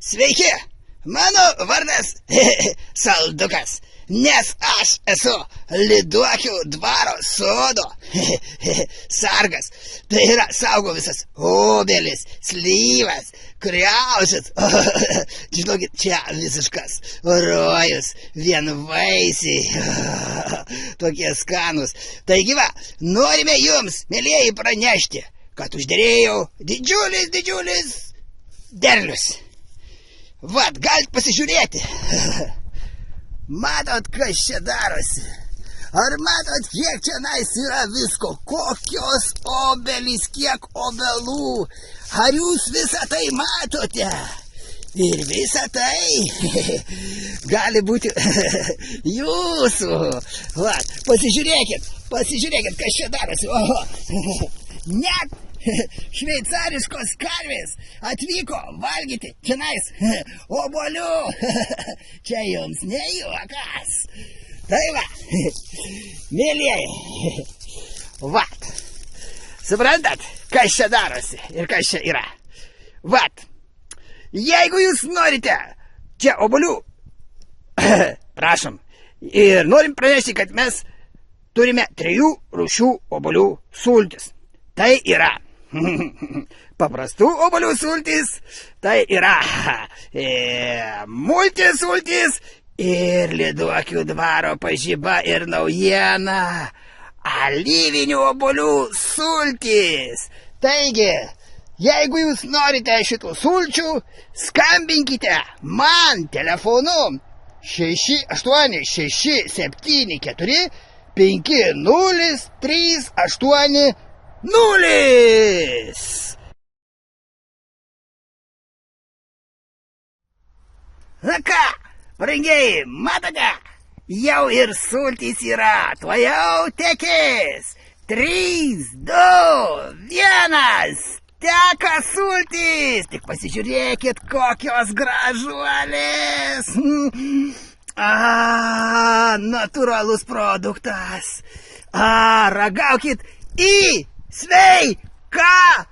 Sveiki, mano vardas Saldukas, nes aš esu Lyduokių dvaro sodo sargas. Tai yra saugo visas obelis, slyvas, kriaušes. Žinokit, čia visiškas rojus, vienvaisiai, tokie skanus. Taigi va, norime jums, mielieji, pranešti, kad užderėjau didžiulis derlius. Vat, galit pasižiūrėti. Matot, kas čia darosi? Ar matot, kiek čia yra visko? Kokios obelys, kiek obelų? Ar jūs visą tai matote? Ir visą tai gali būti jūsų. Vat, pasižiūrėkit, kas čia darosi. Oho. Net šveicariškos karvės atvyko valgyti čionais obuolių. Čia jums ne juokas. Tai va, mielieji, vat, suprantat, kas čia darosi ir kas čia yra. Vat, jeigu jūs norite čia obuolių, prašom, ir norim pranešti, kad mes turime 3 rūšių obuolių sultis. Tai yra paprastų obuolių sultys, tai yra multisultys ir Lyduokių dvaro pažiba ir naujiena alyvinių obuolių sultys. Taigi, jeigu jūs norite šitų sulčių, skambinkite man telefonu 6864 5038 0. Na ką, brangieji, matote, jau ir sultys yra, tuojau tekės. 3, 2, 1, teka sultys. Tik pasižiūrėkit, kokios gražuolės. Natūralus produktas. Ragaukit į sveikatą!